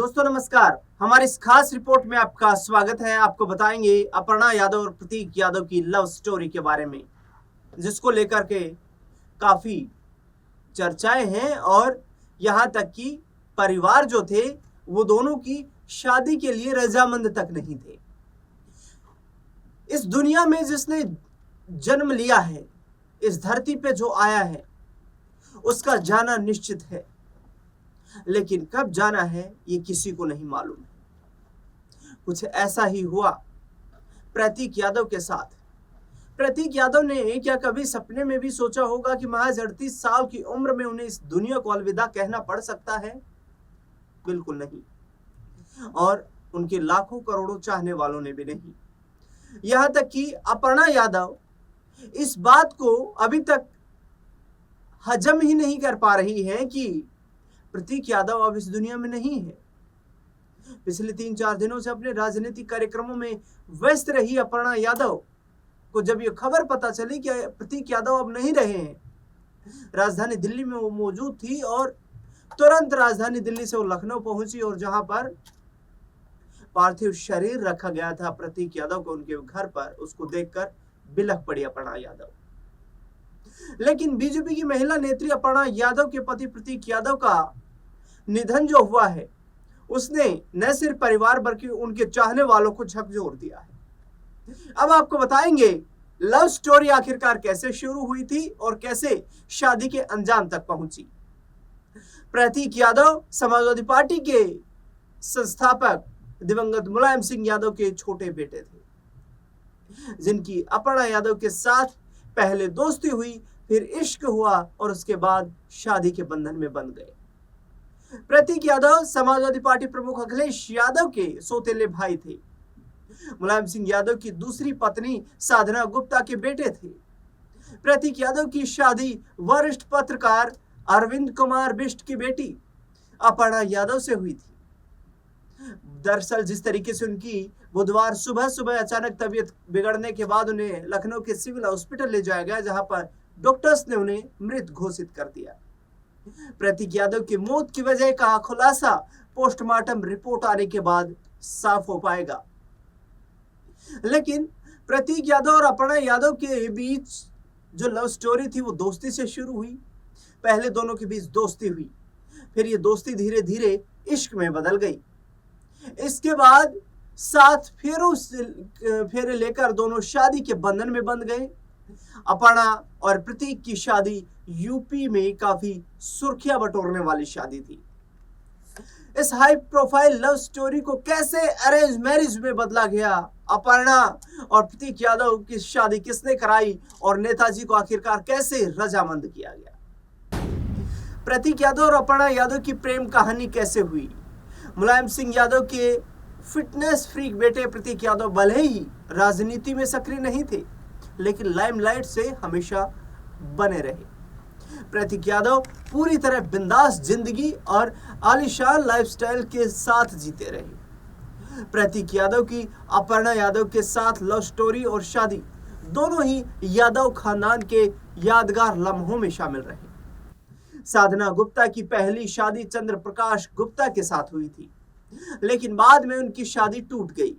दोस्तों नमस्कार। हमारी इस खास रिपोर्ट में आपका स्वागत है। आपको बताएंगे अपर्णा यादव और प्रतीक यादव की लव स्टोरी के बारे में, जिसको लेकर के काफी चर्चाएं हैं और यहाँ तक कि परिवार जो थे वो दोनों की शादी के लिए रजामंद तक नहीं थे। इस दुनिया में जिसने जन्म लिया है, इस धरती पे जो आया है, उसका जाना निश्चित है, लेकिन कब जाना है ये किसी को नहीं मालूम है। कुछ ऐसा ही हुआ प्रतीक यादव के साथ। प्रतीक यादव ने क्या कभी सपने में भी सोचा होगा कि महज 38 साल की उम्र में उन्हें इस दुनिया को अलविदा कहना पड़ सकता है? बिल्कुल नहीं। और उनके लाखों करोड़ों चाहने वालों ने भी नहीं। यहां तक कि अपर्णा यादव इस बात को अभी तक हजम ही नहीं कर पा रही है कि प्रतीक यादव अब इस दुनिया में नहीं है। पिछले 3-4 दिनों से अपने राजनीतिक कार्यक्रमों में व्यस्त रही अपर्णा यादव को जब यह खबर पता चली कि प्रतीक यादव अब नहीं रहे हैं, राजधानी दिल्ली में वो मौजूद थी और तुरंत राजधानी दिल्ली से वो लखनऊ पहुंची और जहां पर पार्थिव शरीर रखा गया था प्रतीक यादव को उनके घर पर, उसको देखकर बिलख पड़ी अपर्णा यादव। लेकिन बीजेपी की महिला नेत्री अपर्णा यादव के पति प्रतीक यादव का निधन जो हुआ है, उसने न सिर्फ परिवार बल्कि उनके चाहने वालों को झकझोर दिया है। अब आपको बताएंगे लव स्टोरी आखिरकार कैसे शुरू हुई थी और कैसे शादी के अंजाम तक पहुंची। प्रतीक यादव समाजवादी पार्टी के संस्थापक दिवंगत मुलायम सिंह यादव के छोटे बेटे थे, जिनकी अपर्णा यादव के साथ पहले दोस्ती हुई, फिर इश्क हुआ और उसके बाद शादी के बंधन में बंध गए। प्रतीक यादव समाजवादी पार्टी प्रमुख अखिलेश यादव के सौतेले भाई थे। मुलायम सिंह यादव की दूसरी पत्नी साधना गुप्ता के बेटे थे। प्रतीक यादव की शादी वरिष्ठ पत्रकार अरविंद कुमार बिष्ट की बेटी अपर्णा यादव से हुई थी। दरअसल जिस तरीके से उनकी बुधवार सुबह सुबह अचानक तबीयत बिगड़ने के बाद उन्हें लखनऊ के सिविल हॉस्पिटल ले जाया गया, जहां पर डॉक्टर्स ने उन्हें मृत घोषित कर दिया। प्रतीक यादव की मौत की वजह का खुलासा पोस्टमार्टम रिपोर्ट आने के बाद साफ हो पाएगा। लेकिन प्रतीक यादव और अपर्णा यादव के बीच जो लव स्टोरी थी वो दोस्ती से शुरू हुई। पहले दोनों के बीच दोस्ती हुई, फिर ये दोस्ती धीरे धीरे इश्क में बदल गई। इसके बाद 7 फेरे लेकर दोनों शादी के बंधन में बंध गए। अपर्णा और प्रतीक की शादी यूपी में काफी सुर्खियां बटोरने वाली शादी थी। इस हाई प्रोफाइल लव स्टोरी को कैसे अरेंज मैरिज में बदला गया, अपर्णा और प्रतीक यादव की शादी किसने कराई और नेताजी को आखिरकार कैसे रजामंद किया गया, प्रतीक यादव और अपर्णा यादव की प्रेम कहानी कैसे हुई। मुलायम सिंह यादव के फिटनेस फ्रीक बेटे प्रतीक यादव भले ही राजनीति में सक्रिय नहीं थे, लेकिन लाइमलाइट से हमेशा बने रहे। प्रतीक यादव पूरी तरह बिंदास जिंदगी और आलीशान लाइफस्टाइल के साथ जीते रहे। प्रतीक यादव की अपर्णा यादव के साथ लव स्टोरी और शादी दोनों ही यादव खानदान के यादगार लम्हों में शामिल रहे। साधना गुप्ता की पहली शादी चंद्र प्रकाश गुप्ता के साथ हुई थी, लेकिन बाद में उनकी शादी टूट गई।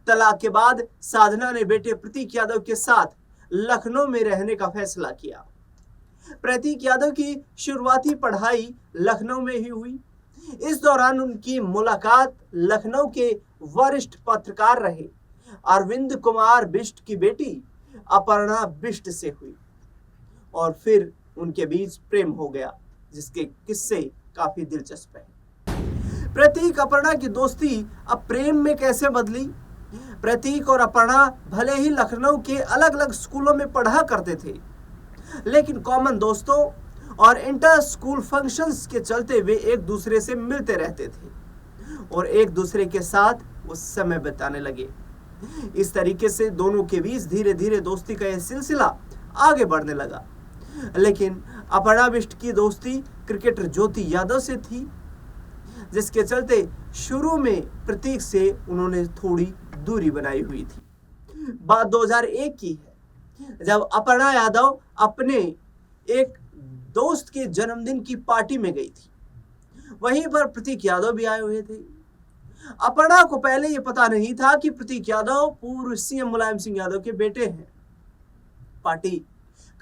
तलाक के बाद साधना ने बेटे प्रतीक यादव के साथ लखनऊ में रहने का फैसला किया। प्रतीक यादव की शुरुआती पढ़ाई लखनऊ में ही हुई। इस दौरान उनकी मुलाकात लखनऊ के वरिष्ठ पत्रकार रहे अरविंद कुमार बिष्ट की बेटी अपर्णा बिष्ट से हुई और फिर उनके बीच प्रेम हो गया, जिसके किस्से काफी दिलचस्प हैं। प्रतीक अपर्णा की दोस्ती अब प्रेम में कैसे बदली। प्रतीक और अपर्णा भले ही लखनऊ के अलग अलग स्कूलों में पढ़ा करते थे, लेकिन कॉमन दोस्तों और इंटर स्कूल फंक्शंस के चलते वे एक दूसरे से मिलते रहते थे और एक दूसरे के साथ वो समय बिताने लगे। इस तरीके से दोनों के बीच धीरे धीरे दोस्ती का यह सिलसिला आगे बढ़ने लगा। लेकिन अपर्णा बिष्ट की दोस्ती क्रिकेटर ज्योति यादव से थी, जिसके चलते शुरू में प्रतीक से उन्होंने थोड़ी दूरी बनाई हुई थी। बात 2001 की है, जब अपर्णा यादव अपने एक दोस्त के जन्मदिन की पार्टी में गई थी। वहीं पर प्रतीक यादव भी आए हुए थे। अपर्णा को पहले यह पता नहीं था कि प्रतीक यादव पूर्व सीएम मुलायम सिंह यादव के बेटे हैं। पार्टी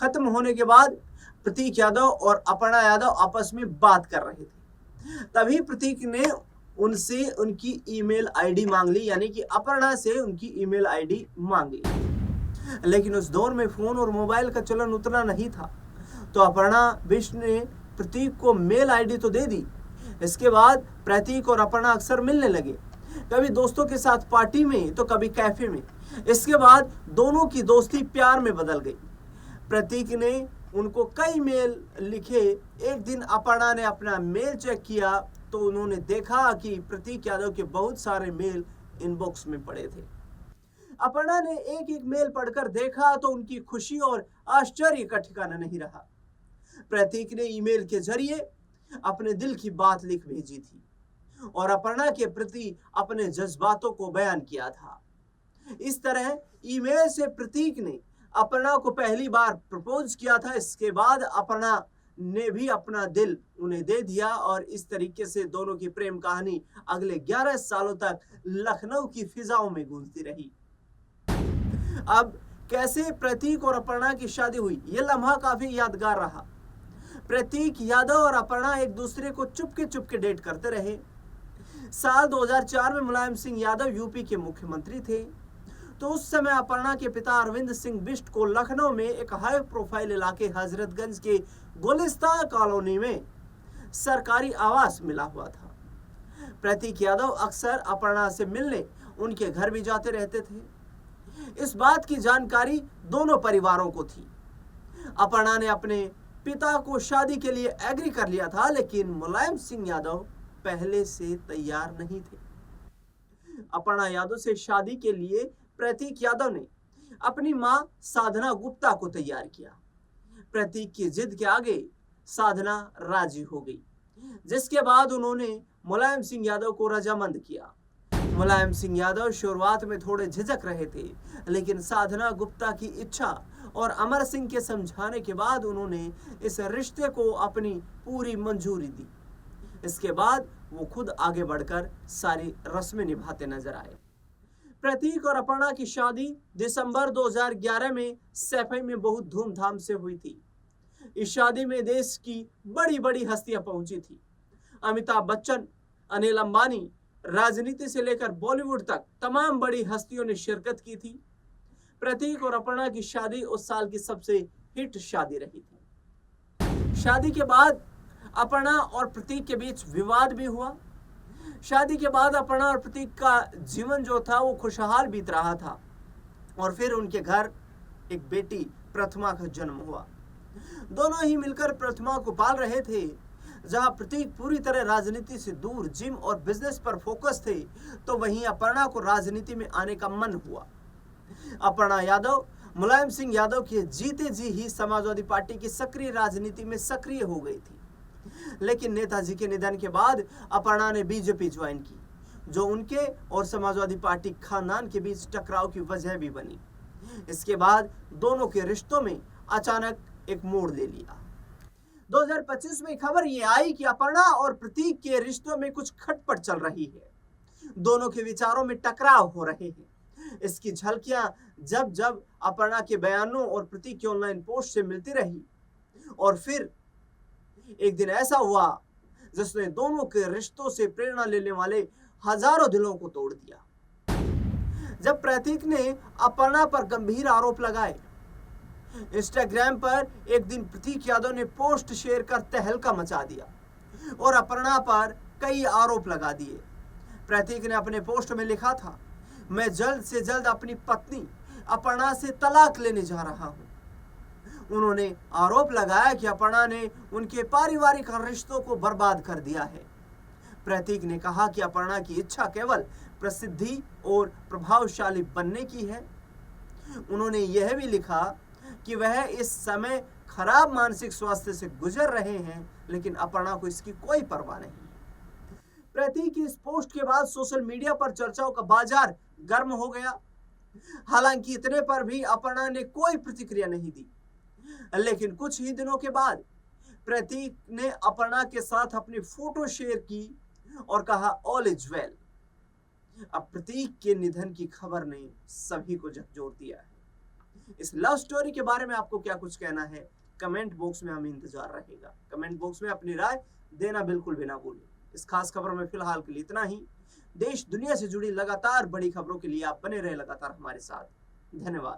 खत्म होने के बाद प्रतीक यादव और अपर्णा यादव आपस में बात कर रहे थे। तभी प्रतीक ने उनसे उनकी ईमेल आईडी मांग ली, यानी कि अपर्णा से उनकी ईमेल आईडी मांग ली। लेकिन उस दौर में फोन और मोबाइल का चलन उतना नहीं था, तो अपर्णा बिष्ट ने प्रतीक को मेल आईडी तो दे दी। इसके बाद प्रतीक और अपर्णा अक्सर मिलने लगे, कभी दोस्तों के साथ पार्टी में तो कभी कैफे में। इसके बाद दोनों की दोस्ती प्यार में बदल गई। प्रतीक ने उनको कई मेल लिखे। एक दिन अपर्णा ने अपना मेल चेक किया तो उन्होंने देखा कि प्रतीक यादव के बहुत सारे मेल इनबॉक्स में पड़े थे। अपर्णा ने एक एक मेल पढ़कर देखा तो उनकी खुशी और आश्चर्य का ठिकाना नहीं रहा। प्रतीक ने ईमेल के जरिए अपने दिल की बात लिख भेजी थी और अपर्णा के प्रति अपने जज्बातों को बयान किया था। इस तरह ईमेल से प्रतीक ने अपर्णा को पहली बार प्रपोज किया था। इसके बाद अपर्णा ने भी अपना दिल उन्हें दे दिया और इस तरीके से दोनों की प्रेम कहानी अगले 11 सालों तक लखनऊ की फिजाओं में गूंजती रही। अब कैसे प्रतीक और अपर्णा की शादी हुई, यह लम्हा काफी यादगार रहा। प्रतीक यादव और अपर्णा एक दूसरे को चुपके डेट करते रहे। साल 2004 में मुलायम सिंह यादव यूपी के मुख्यमंत्री थे, तो उस समय अपर्णा के पिता अरविंद सिंह बिष्ट को लखनऊ में एक हाई प्रोफाइल इलाके हजरतगंज के गुलिस्तान कॉलोनी में सरकारी आवास मिला हुआ था। प्रतीक यादव अक्सर अपर्णा से मिलने उनके घर भी जाते रहते थे। इस बात की जानकारी दोनों परिवारों को थी। अपर्णा ने अपने पिता को शादी के लिए एग्री कर लिया था, लेकिन मुलायम सिंह यादव पहले से तैयार नहीं थे। अपर्णा यादव से शादी के लिए प्रतीक यादव ने अपनी मां साधना गुप्ता को तैयार किया। प्रतीक की जिद के आगे साधना राजी हो गई, जिसके बाद उन्होंने मुलायम सिंह यादव को रजामंद किया। मुलायम सिंह यादव शुरुआत में थोड़े झिझक रहे थे, लेकिन साधना गुप्ता की इच्छा और अमर सिंह के समझाने के बाद उन्होंने इस रिश्ते को अपनी पूरी मंजूरी दी। इसके बाद वो खुद आगे बढ़कर सारी रस्में निभाते नजर आए। प्रतीक और अपर्णा की शादी दिसंबर 2011 में सैफई में बहुत धूमधाम से हुई थी। इस शादी में देश की बड़ी बड़ी हस्तियां पहुंची थी। अमिताभ बच्चन, अनिल अंबानी, राजनीति से लेकर बॉलीवुड तक तमाम बड़ी हस्तियों ने शिरकत की थी। प्रतीक और अपर्णा की शादी उस साल की सबसे हिट शादी रही थी। शादी के बाद अपर्णा और प्रतीक के बीच विवाद भी हुआ। शादी के बाद अपर्णा और प्रतीक का जीवन जो था वो खुशहाल बीत रहा था और फिर उनके घर एक बेटी प्रथमा का जन्म हुआ। दोनों ही मिलकर प्रथमा को पाल रहे थे। जहां प्रतीक पूरी तरह राजनीति से दूर जिम और बिजनेस पर फोकस थे, तो वहीं अपर्णा को राजनीति में आने का मन हुआ। अपर्णा यादव मुलायम सिंह यादव के जीते जी ही समाजवादी पार्टी की सक्रिय राजनीति में सक्रिय हो गई थी। लेकिन नेताजी के निधन के बाद अपर्णा ने बीजेपी ज्वाइन की, जो उनके और समाजवादी पार्टी खानदान के बीच टकराव की वजह भी बनी। इसके बाद दोनों के रिश्तों में अचानक एक मोड़ ले लिया। 2025 में खबर ये आई कि अपर्णा और प्रतीक के रिश्तों में कुछ खटपट चल रही है। दोनों के विचारों में टकराव हो रहे हैं। इसकी झलकियां जब जब अपर्णा के बयानों और प्रतीक के ऑनलाइन पोस्ट से मिलती रही, और फिर एक दिन ऐसा हुआ जिसने दोनों के रिश्तों से प्रेरणा लेने वाले हजारों दिलों को तोड़ दिया। जब प्रतीक ने अपर्णा पर गंभीर आरोप लगाए, इंस्टाग्राम पर एक दिन प्रतीक यादव ने पोस्ट शेयर कर तहलका मचा दिया और अपर्णा पर कई आरोप लगा दिए। प्रतीक ने अपने पोस्ट में लिखा था, मैं जल्द से जल्द अपनी पत्नी अपर्णा से तलाक लेने जा रहा हूं। उन्होंने आरोप लगाया कि अपर्णा ने उनके पारिवारिक रिश्तों को बर्बाद कर दिया है। प्रतीक ने कहा कि अपर्णा की इच्छा केवल प्रसिद्धि और प्रभावशाली बनने की है। उन्होंने यह भी लिखा कि वह इस समय खराब मानसिक स्वास्थ्य से गुजर रहे हैं, लेकिन अपर्णा को इसकी कोई परवाह नहीं है। प्रतीक की इस पोस्ट के बाद सोशल मीडिया पर चर्चाओं का बाजार गर्म हो गया। हालांकि इतने पर भी अपर्णा ने कोई प्रतिक्रिया नहीं दी, लेकिन कुछ ही दिनों के बाद प्रतीक ने अपर्णा के साथ अपनी फोटो शेयर की और कहा ऑल इज वेल। अब प्रतीक के निधन की खबर ने सभी को झकझोर दिया है। इस लव स्टोरी के बारे में आपको क्या कुछ कहना है, कमेंट बॉक्स में हमें इंतजार रहेगा। कमेंट बॉक्स में अपनी राय देना बिल्कुल भी ना भूलें। इस खास खबर में फिलहाल के लिए इतना ही। देश दुनिया से जुड़ी लगातार बड़ी खबरों के लिए आप बने रहे लगातार हमारे साथ। धन्यवाद।